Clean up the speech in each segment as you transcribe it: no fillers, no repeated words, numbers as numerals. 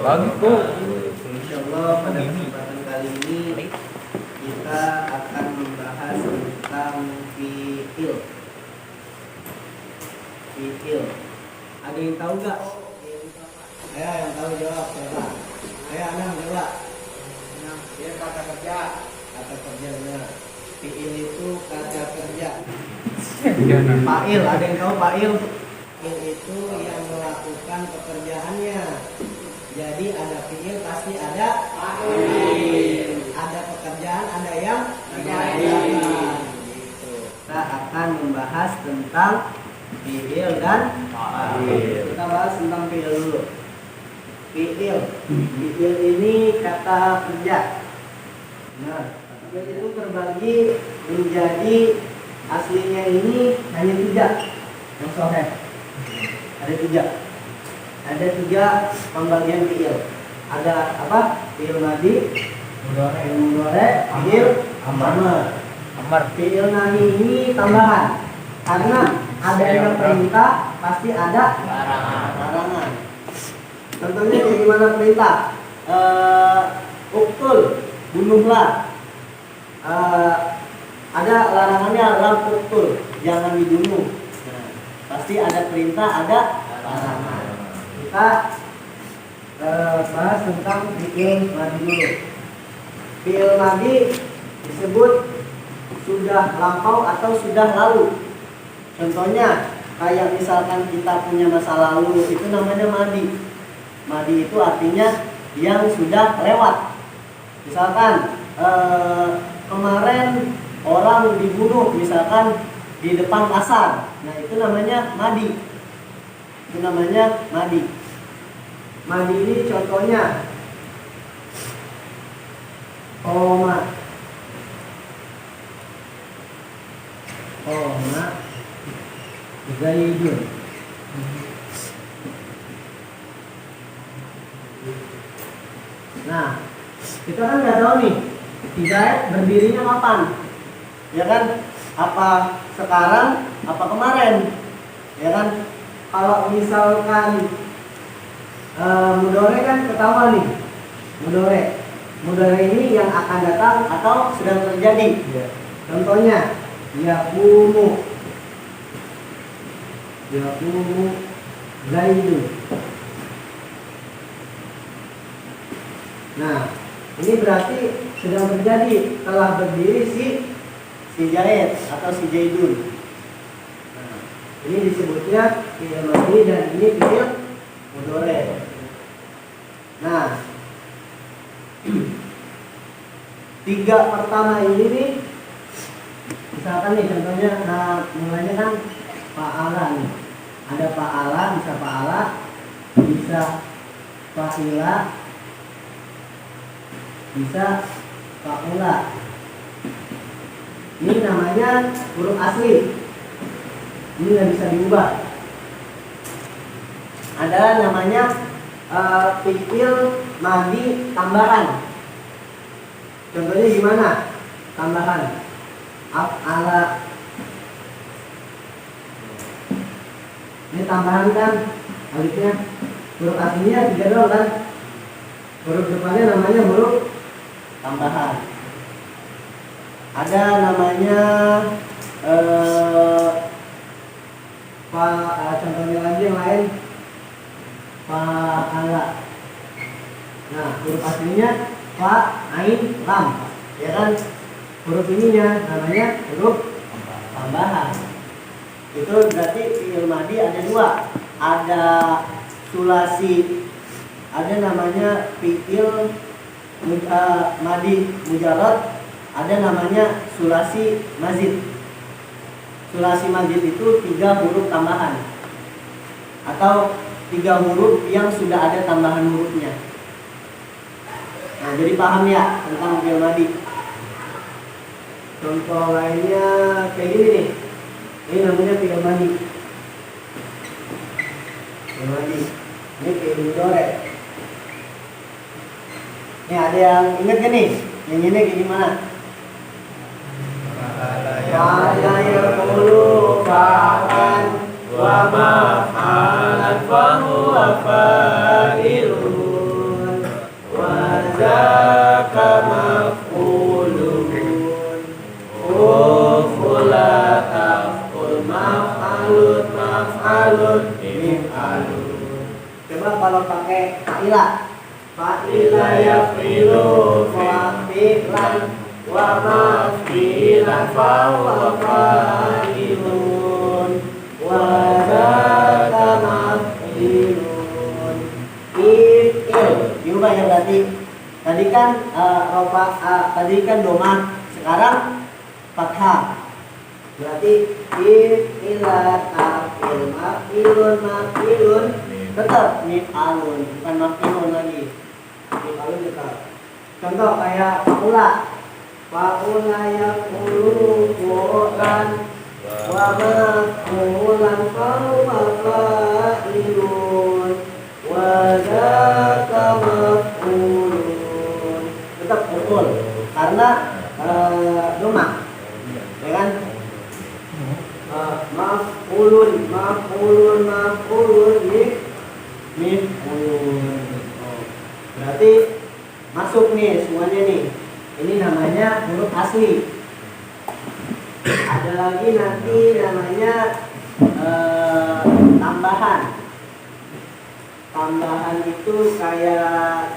Insyaallah pada kesempatan kali ini kita akan membahas tentang fiil. Ada yang tahu nggak? Ayo yang tahu jawab siapa? Ayo Anam jawab. Dia kata kerja. Kata kerja benar. Fiil itu kata kerja. Fa'il, ada yang tahu fa'il? Fiil itu yang melakukan pekerjaannya. Jadi ada fiil pasti ada fa'il. Ada pekerjaan, ada yang dikerjakan. Gitu. Kita akan membahas tentang fiil dan fa'il. Kita bahas tentang fiil dulu. Fiil ini kata kerja. Nah, fiil itu terbagi menjadi aslinya ini hanya 3. Yang sahih. Ada 3. Ada 3 pembagian fiil. Ada apa? Fiil madi, mudhari, fiil amar. Fiil madi ini tambahan. Karena ada yang perintah, pasti ada larangan. Contohnya kayak gimana perintah? Uktul, bunuhlah. Ada larangannya, lam uktul, jangan dibunuh. Nah, pasti ada perintah, ada larangan. Kita bahas tentang fiil madi dulu. Fiil madi disebut sudah lampau atau sudah lalu. Contohnya kayak misalkan kita punya masa lalu, itu namanya madi. Madi itu artinya yang sudah lewat. Misalkan kemarin orang dibunuh misalkan di depan pasar. Nah, itu namanya madi. Itu namanya madi. Madi ini contohnya koma Zaidun. Nah, kita kan nggak tahu nih Hidayat berdirinya kapan, ya kan? Apa sekarang, apa kemarin, ya kan? Kalau misalkan mudhari kan ketahuan nih, mudhari ini yang akan datang atau sedang terjadi. Ya. Contohnya yaqumu Zaidun. Nah, ini berarti sedang terjadi, telah berdiri si Zaid atau si Zaidun. Nah, ini disebutnya fiil madi dan ini fiil mudhari. Nah, 3 pertama ini nih, misalkan nih contohnya, mulanya kan fa'ala nih. Ada fa'ala, bisa fa'ala, bisa fa'ila, bisa fa'ula. Ini namanya huruf asli. Ini nggak bisa diubah. Ada namanya fiil madi tambahan. Contohnya gimana? Tambahan af'ala. Ini tambahan kan, alifnya huruf aslinya 3 doang kan. Huruf depannya namanya huruf tambahan. Ada namanya contohnya lagi yang lain fa'ala. Nah, huruf aslinya fa, ain, lam, ya kan? Huruf ininya namanya huruf tambahan. Itu berarti fiil madi ada 2. Ada sulasi, ada namanya fiil madi mujarrad, ada namanya sulasi mazid. Sulasi mazid itu 3 huruf tambahan atau 3 huruf yang sudah ada tambahan hurufnya. Nah, jadi paham ya tentang fiil madi. Contoh lainnya kayak gini nih. Ini namanya fiil madi. Fiil madi. Ini fiil mudhari. Nih, ada yang ingat gak nih? Yang ini kayak gimana? Fa'ala yaqulu fa'an wa maf'alan fa huwa fa'ilun. maf'alun, mif'alun. Coba kalau pakai fa'ilah. Fa'ilah yaf'ilu fa'ilan wa maf'ilan fahuwa fa'ilun wa dzaka maf'ilun. If'il juga ya berarti. Tadi kan tadi kan domah, sekarang fathah. Berarti if'ila taf'il maf'ilun maf'ilun tetap mif'alun, bukan maf'ilun lagi. Mif'alun tetap. Contoh kayak fa'ula. Fa'ula yaqulu fu'lan wa maf'ulan fahuwa fa'ilun wa dzaka maf'ulun. Tetap fu'ul karena domah. Ya kan? Maf'ulun mif'ulun. Berarti masuk nih semuanya nih. Ini namanya huruf asli. Ada lagi nanti namanya tambahan. Tambahan itu kayak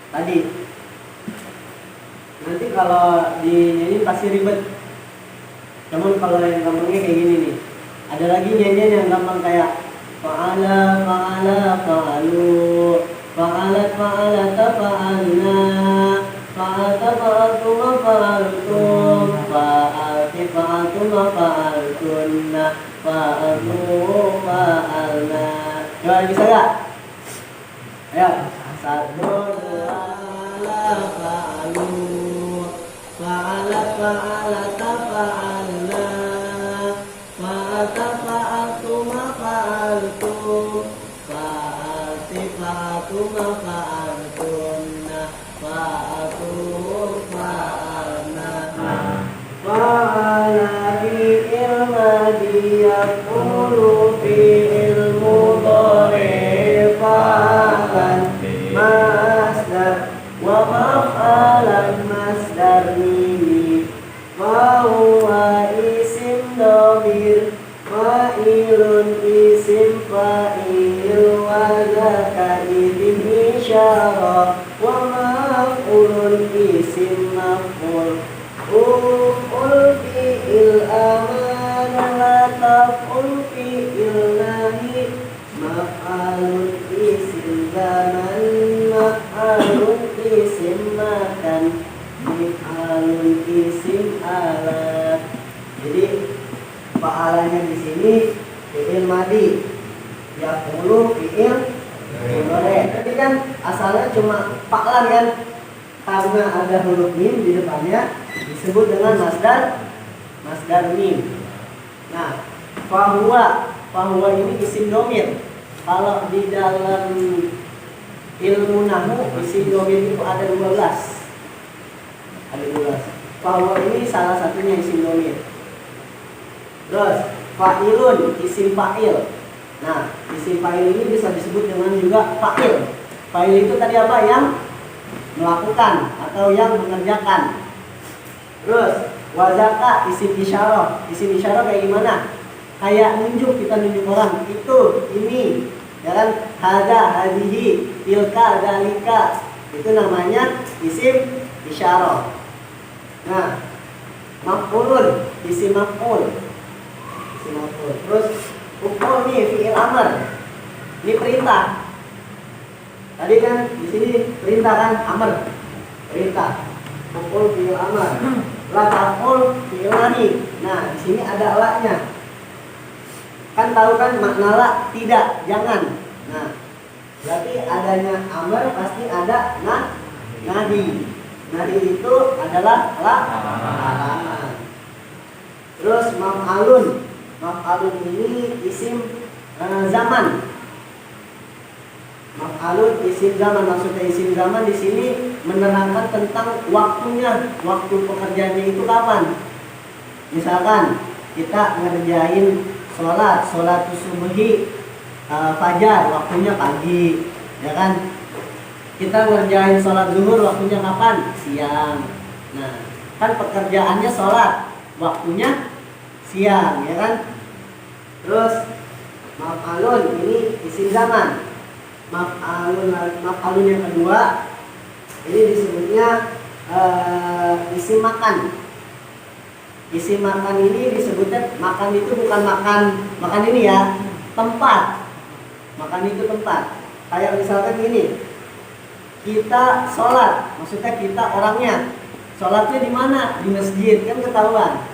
tadi. Nanti kalau di ini pasti ribet. Cuman kalau yang gampangnya kayak gini nih. Ada lagi nyanyian yang gampang kayak fa'ala, fa'alu, fa'alat, fa'alata, fa'alna, fa'alta, fa'altum, fa'altum, fa'alti, fa'altum, fa'altunna, fa'altu, fa'alna. Coba bisa gak? Ayo, 1, 2, fa'alu, fa'alat, fa'alata, fa'alna, fa'alta, fa'altum, fa'altum, fa'alti, fa'altum, fa'altunna, fa'altu, fa'alna. Fa'ala fi'il madhi yaqulu fi'il mudhari' fa'alan masdar wa maf'alan masdar mimi fahuwa isim dhamir fa'ilun isim fa'il wa dzaka isim isyarah wa maf'ulun isim maf'ul uf'ul fi'il amanah wa taf'ul fi'il nahi maf'alun isim zaman maf'alun isim makan mif'alun isim alat. Jadi fa'alanya di sini fi'il madhi, yaqulu fi'il mudhari'. Tapi kan asalnya cuma fa'lan kan, karena ada huruf mim di depannya disebut dengan masdar mim. Nah, fahuwa ini isim domir. Kalau di dalam ilmu nahwu isim domir itu ada 12. Fahuwa ini salah satunya isim domir. Terus fa'ilun isim fa'il. Nah, isim fa'il ini bisa disebut dengan juga fa'il. Fa'il itu tadi apa? Yang melakukan atau yang mengerjakan. Terus wazaka isim isyarah. Isim isyarah kayak gimana? Kayak nunjuk, kita nunjuk orang. Itu, ini, ya kan? Hada, hadihi, tilka, dalika. Itu namanya isim isyarah. Nah, maf'ulun isim maf'ul. Isim maf'ul. Terus uf'ul nih fi'il amr. Ini perintah. Tadi kan di sini perintah kan, amr. Perintah. Uf'ul fi'il amr. La taf'ul fi'il nahi. Nah, di sini ada la-nya. Kan tahu kan makna la? Tidak, jangan. Nah, berarti adanya amr pasti ada nahi. Nahi itu adalah larangan. Terus maf'alun. Maf'alun ini isim zaman. Maf'alun isim zaman, maksudnya isim zaman di sini menerangkan tentang waktunya, waktu pekerjaannya itu kapan. Misalkan kita ngerjain sholat subuhi, fajar, waktunya pagi, ya kan? Kita ngerjain sholat zuhur, waktunya kapan? Siang. Nah, kan pekerjaannya sholat, waktunya siang, ya kan? Terus Maf'alun ini isim zaman. Maf'alun yang kedua ini disebutnya isim makan. Isim makan ini disebutnya, makan itu bukan makan ini ya, tempat. Makan itu tempat. Kayak misalkan gini, kita sholat, maksudnya kita orangnya sholatnya di mana? Di masjid, kan ketahuan.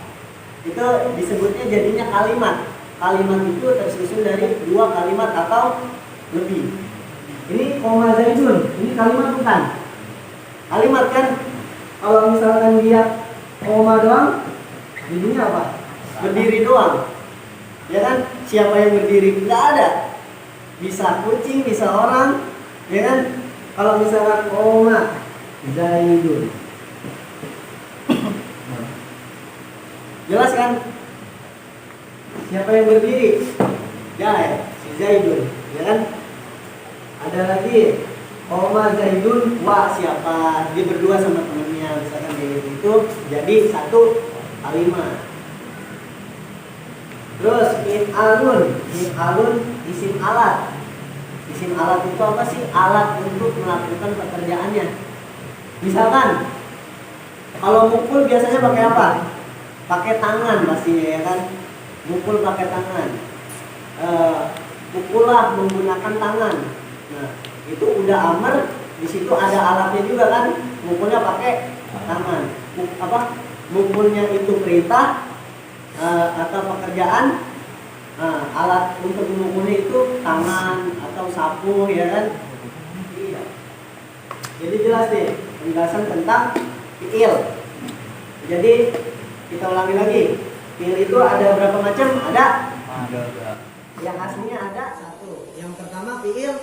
Itu disebutnya jadinya kalimat. Kalimat itu tersusun dari dua kalimat atau lebih. Ini koma zaidun, ini kalimat bukan? Kalimat kan? Kalau misalkan dia koma doang, jadinya apa? Berdiri doang. Ya kan? Siapa yang berdiri? Nggak ada. Bisa kucing, bisa orang. Ya kan? Kalau misalkan koma zaidun, jelas kan? Siapa yang berdiri? Ya, si Zaidun, ya kan? Ada lagi koma Zaidun, wa siapa? Dia berdua sama temennya, misalkan kayak gitu. Itu jadi satu kalimat. Terus mif'alun isim alat. Isim alat itu apa sih? Alat untuk melakukan pekerjaannya. Misalkan kalau mukul biasanya pakai apa? Pakai tangan pastinya, ya kan? Mukul pakai tangan. Pukullah menggunakan tangan. Nah, itu udah amar, di situ ada alatnya juga kan? Mukulnya pakai tangan. Mukulnya itu perintah atau pekerjaan. Alat untuk memukulnya itu tangan atau sapu, ya kan? Iya. Jadi jelas nih penjelasan tentang fi'il. Jadi kita ulangi lagi. Fi'il itu ada berapa macam? Ada. Yang aslinya ada satu. Yang pertama fi'il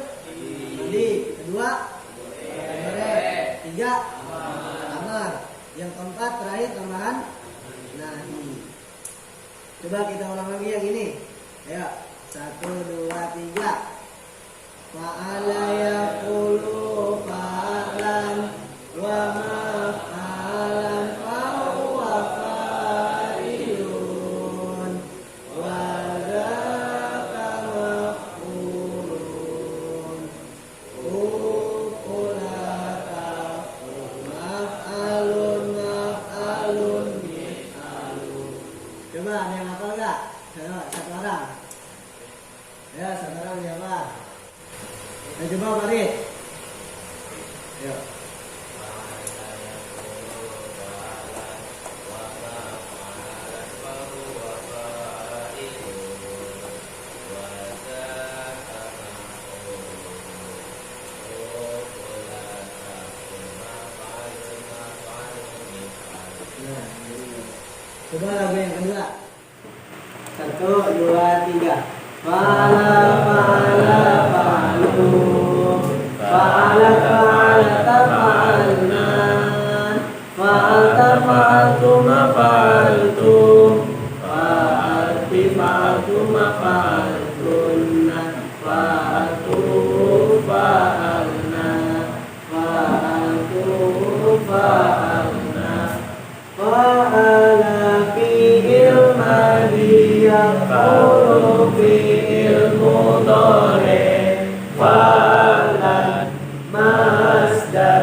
madi, kedua tiga amar, yang keempat terakhir tambahan nahi. Coba kita ulang lagi yang ini. Ayo, 1, 2, 3. Fa'ala yaqulu fa'lan wa maf'alan fahuwa fa'ilun wa dzaka maf'ulun uqulaka maf'alun mif'alun. Coba ada yang hafal enggak? Satu orang. Ya, satu orang jawab. Coba mari. Ayo. Coba lagu yang kedua. 1, 2, 3. Fa'ala fa'alu fa'ala fa'alta fa'alna fa'alta fa'altuma fa'altum fa'alti fa'altuma fa'altunna fa'altu fa'alna fa'altu fa'alna fa'ala fi'il madi yaqulu fi'il mudhari fa'alan masdar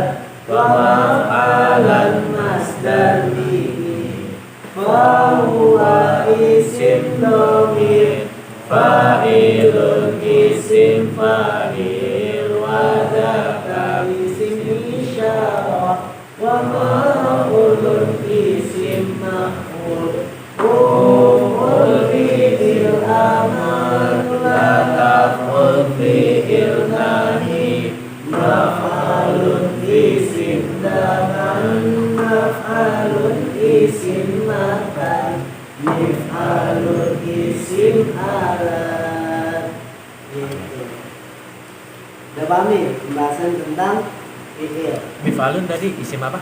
wa maf'alan masdar bihi fahuwa isim dhamir fa'ilun isim fa'il wa dzaka isim isyarah wa maf'ulun isim maf'ul qul fi'il amar la taf'ul fi'il nahi maf'alun isim zaman maf'alun isim makan mif'alun isim alat. Gitu. Udah paham nih pembahasan tentang fi'il. Mif'alun tadi isim apa?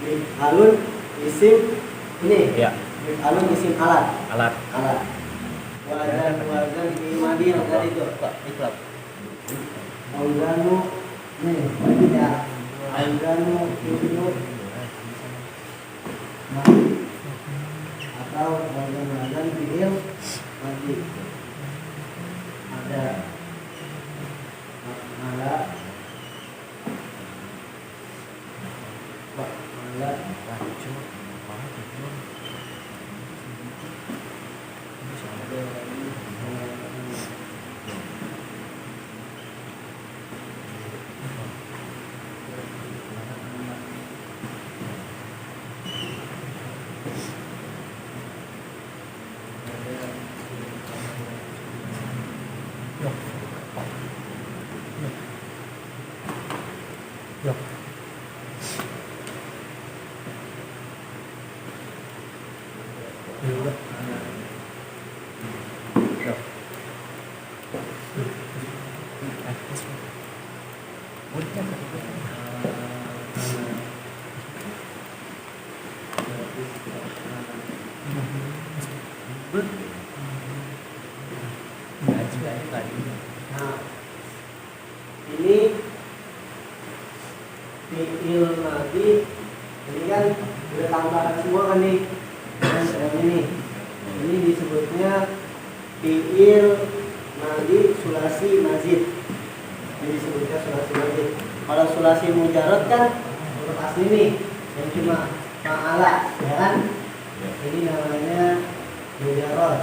Mif'alun isim ini. Ya. Mif'alun isim alat. Alat. Wazan fi'il madi yang tadi itu. Iklab. Auzanu nih, ya. Auzanu fi'il madi atau wazan fi'il madi. Nah, ini fi'il madhi, ini kan udah tambahan semua kan nih. Dan ini disebutnya fi'il madhi sulasi mazid. Ini disebutnya sulasi mazid. Kalau sulasi mujarrad kan huruf asli nih, yang cuma fa'ala, ya kan? Ini namanya mujarrad.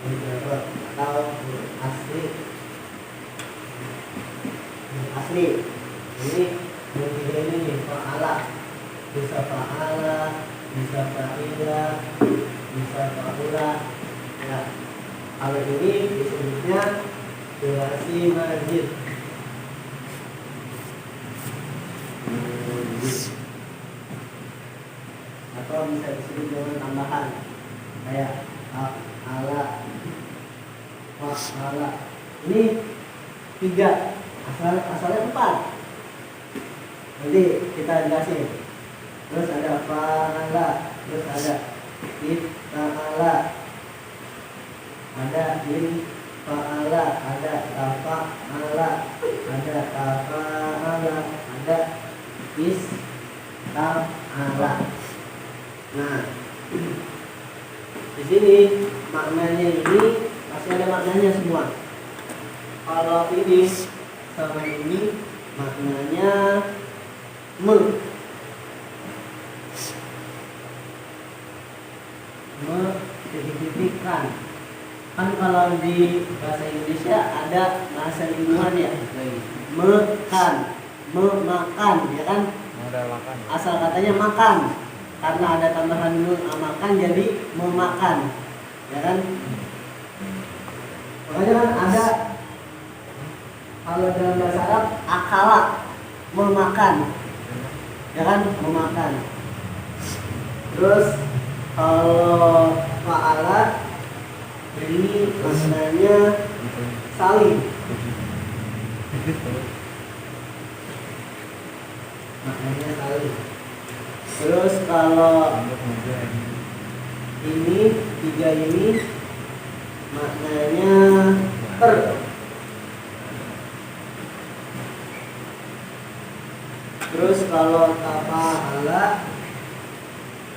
Mujarrad atau huruf asli. Asli. Ini yang tiga ini nih, fa'ala. Bisa fa'ala, bisa fa'ila, bisa fa'ula. Ya. Kalau ini disebutnya sulasi mazid. Atau bisa disebut dengan tambahan kayak fa'ala, fa'ala. Ini tiga, asalnya 4. Nanti kita jelasin. Terus ada fa'ala, terus ada ifta'ala, ada infa'ala, ada tafa'ala, ada tafa'ala, ada ista'ala. Nah, di sini maknanya ini masih ada maknanya semua. Kalau ini sama ini maknanya titik-titikkan. Kan kalau di bahasa Indonesia ada bahasa ilmuwan ya, mekan, memakan, ya kan? Asal katanya makan, karena ada tambahan makan jadi memakan, ya kan? Makanya kan ada kalau dalam bahasa Arab akala, memakan, ya kan? Memakan. Terus kalau fa'ala ini maknanya saling. Maknanya saling. Terus kalau ini tiga ini maknanya ter. Terus kalau fa'ala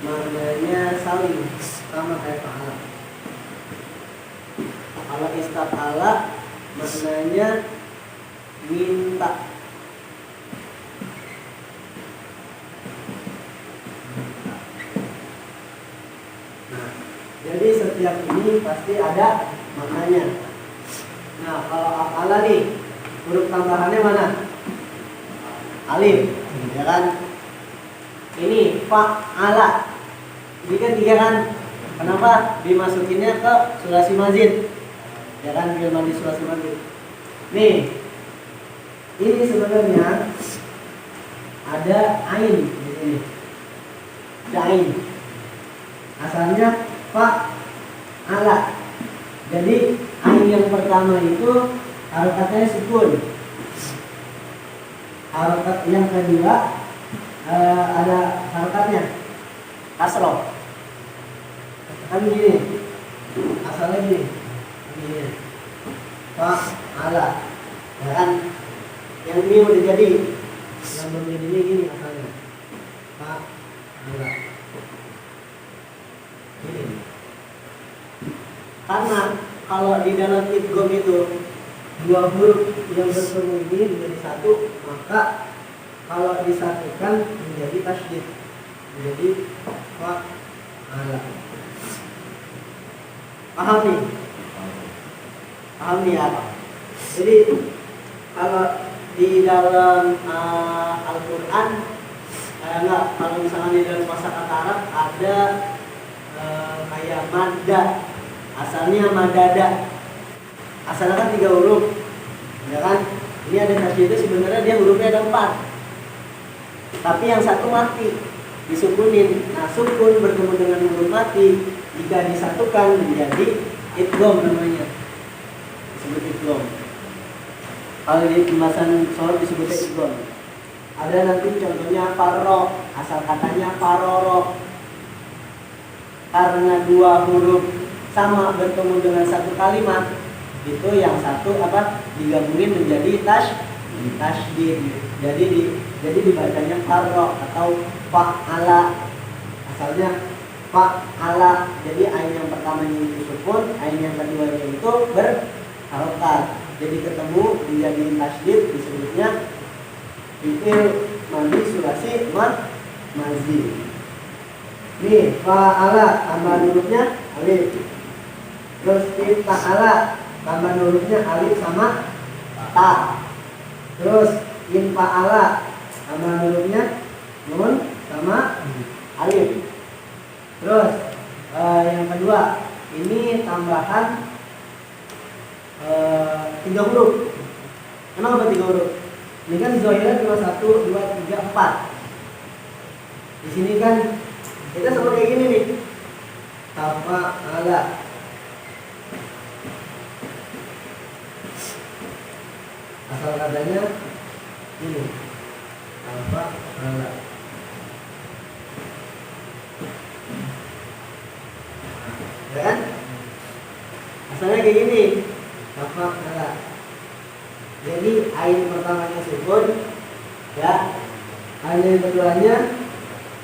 maknanya saling, sama kayak fa'ala. Kalau istaf'ala maknanya minta. Nah, jadi setiap ini pasti ada maknanya. Nah, kalau af'ala nih, huruf tambahannya mana? Alif, ya kan? Ini fa'ala. Ini kan tiga kan? Kenapa dimasukinnya ke sulasi mazid? Ya kan, fi'il madhi sulasi mazid. Nih, ini sebenarnya ada ain di sini. Ada ain. Asalnya fa'ala. Jadi ain yang pertama itu harokatnya sukun. Harokat yang kedua ada harokatnya kasroh. Kan gini, asalnya gini, fa'ala, ya kan? Yang ini udah jadi, yang belum jadi ini gini asalnya, fa'ala. Ini. Karena kalau di dalam idgham itu dua huruf yang bertemu ini menjadi satu, maka kalau disatukan menjadi tasydid, menjadi fa'ala. Paham nih? Paham nih apa? Jadi kalau di dalam Al-Quran kalau misalnya di dalam kosakata Arab ada kayak madda, asalnya madada, asalnya kan 3 huruf, ya kan? Ini ada tasydid, sebenarnya dia hurufnya ada 4, tapi yang satu mati, disukunin. Nah, sukun bertemu dengan huruf mati, jika disatukan menjadi idgham namanya, disebut idgham. Kalau di pembahasan sholat disebutnya idgham. Ada nanti contohnya farro, asal katanya faroro. Karena dua huruf sama bertemu dengan satu kalimat, itu yang satu digabungin menjadi tasydid. Jadi dibacanya farro atau fa'ala. Asalnya fa'ala. Jadi ain yang pertamanya itu sukun, ain yang keduanya itu berharokat. Jadi ketemu menjadi tasydid, disebutnya fi'il madhi sulasi mazi. Nih, fa'ala tambah hurufnya alif. Terus ifta'ala tambah hurufnya alif sama ta. Terus infa'ala tambah hurufnya nun sama alif. Terus yang kedua, ini tambahan 3 huruf. Kenapa 3 huruf? Ini kan zahirnya cuma 1, 2, 3, 4. Di sini kan kita sama kayak gini nih. Tafa'ala. Asal katanya ini. Tafa'ala. Ya kan? Asalnya kayak gini. Tafa'ala. Jadi ain pertamanya sukun, ya. Ain yang keduanya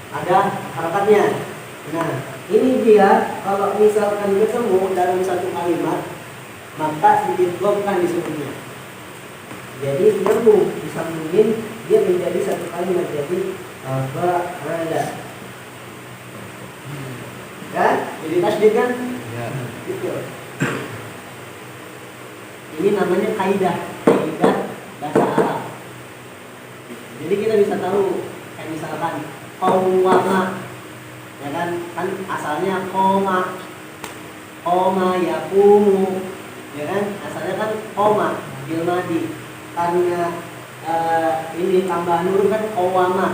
ada harakatnya. Nah, ini dia kalau misalkan ketemu dalam satu kalimat, maka diidghamkan disebutnya. Jadi nyambung, disambungin dia menjadi satu kalimat. Jadi ada. Kan? Jadi tasydid kan? Ya. Gitu. Ini namanya kaidah bahasa Arab. Jadi kita bisa tahu kayak misalkan qawwama, ya kan asalnya koma yaqumu, ya kan asalnya kan koma bil madi. Karena ini tambahan huruf kan qawwama,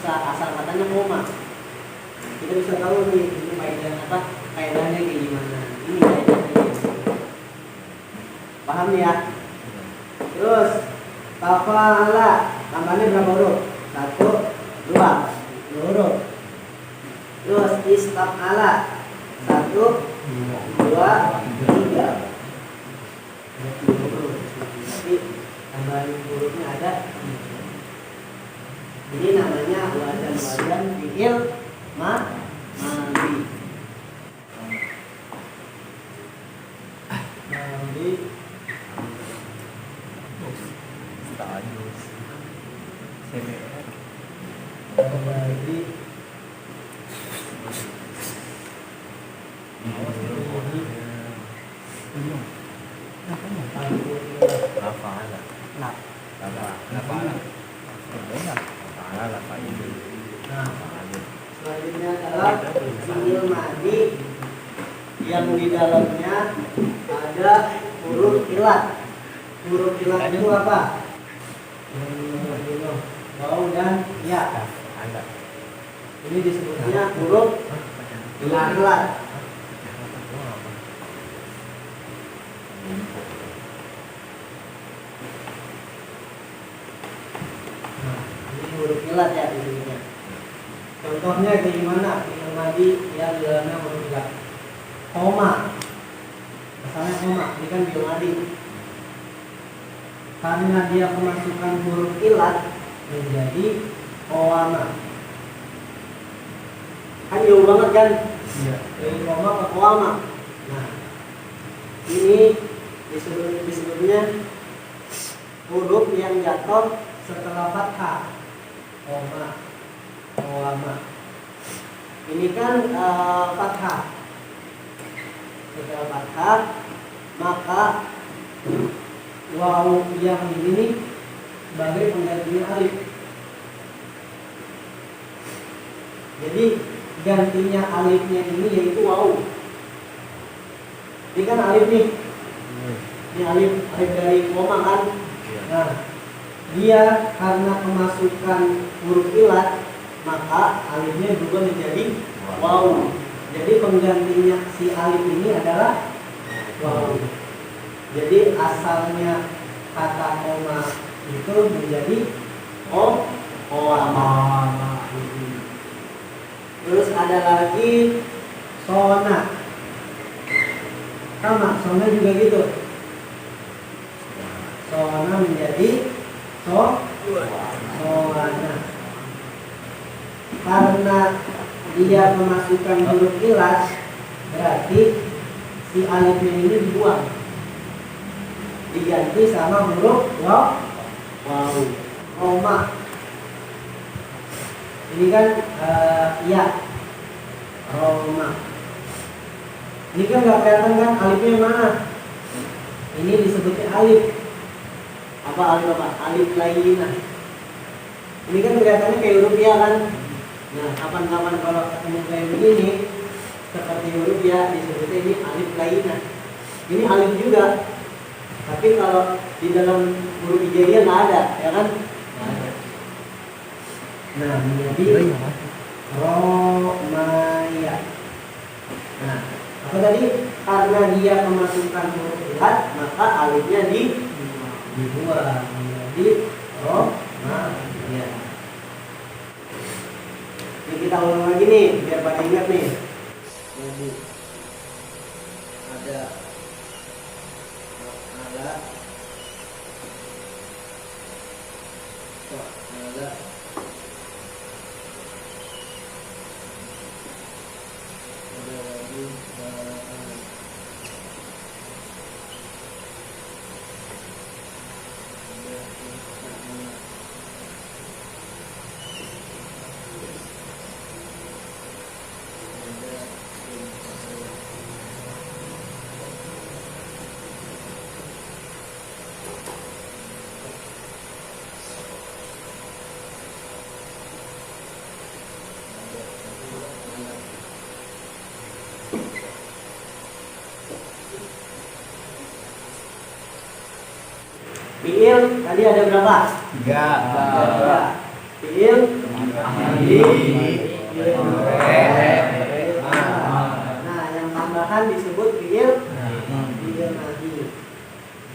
asal katanya koma. Kita bisa tahu nih ini kaidahnya kayak gimana. Ini kaidahnya. Paham ya? Terus tafa'ala tambahnya berapa huruf? 1, 2 huruf. Terus istaf'ala 1, 2, 3 huruf. Jadi tambahan hurufnya ada. Ini namanya wajan fi'il madhi. Selanjutnya adalah fi'il madhi yang di dalamnya ada huruf ilat. Huruf ilat itu apa? Waw dan ya. Ini disebutnya huruf ilat. Ini huruf ilat ya disebutnya. Contohnya kayak gimana? Fi'il madhi yang di dalamnya huruf ilat. Koma. Asalnya koma, ini kan fi'il madhi. Karena dia kemasukan huruf ilat menjadi qawama. Kan jauh banget kan? Iya. Dari koma ke qawama. Nah, ini disebutnya huruf yang jatuh setelah fathah. Koma, qawama. Ini kan fathah. Setelah fathah, maka waw yang ini sebagai penggantinya alif. Jadi gantinya alifnya ini yaitu waw. Ini kan alif nih. Ini alif dari koma kan. Nah, dia karena kemasukan huruf ilat, maka alifnya berubah menjadi waw. Jadi penggantinya si alif ini adalah waw. Jadi asalnya kata koma itu menjadi koma. Terus ada lagi sona. Sama, sona juga gitu. Sona menjadi soana. Karena dia memasukkan huruf ilas, berarti si alifnya ini dibuang, diganti sama huruf waw. Roma. Ini kan ya, Roma. Ini kan nggak kelihatan kan alifnya mana? Ini disebutnya alif. Apa alif apa? Alif lainah. Ini kan kelihatannya kayak huruf ya kan? Nah, kapan-kapan kalau ketemu kayak begini seperti huruf ya disebutnya ini alif lainah. Ini alif juga. Tapi kalau di dalam huruf hijaiyah nggak ada, ya kan? Nggak ada. Nah, menjadi Romaya. Nah, apa tadi? Karena dia memasukkan huruf ilat, maka alifnya dibuang menjadi Romaya. Ini kita ulang lagi nih, biar pada ingat nih. Jadi ada fiil tadi ada berapa? 3. Fiil nah, yang tambahan disebut fiil madi.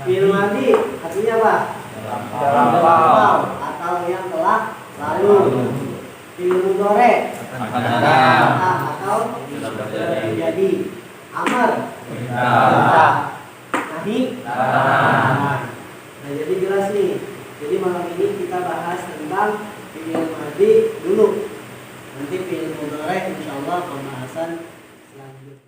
Fiil madi artinya apa? Lampau atau yang telah lalu. Fiil mudhari atau terjadi. Amar nahi. Nah, jadi jelas nih. Jadi malam ini kita bahas tentang fiil madi dulu. Nanti fiil mudhari insyaallah pembahasan selanjutnya.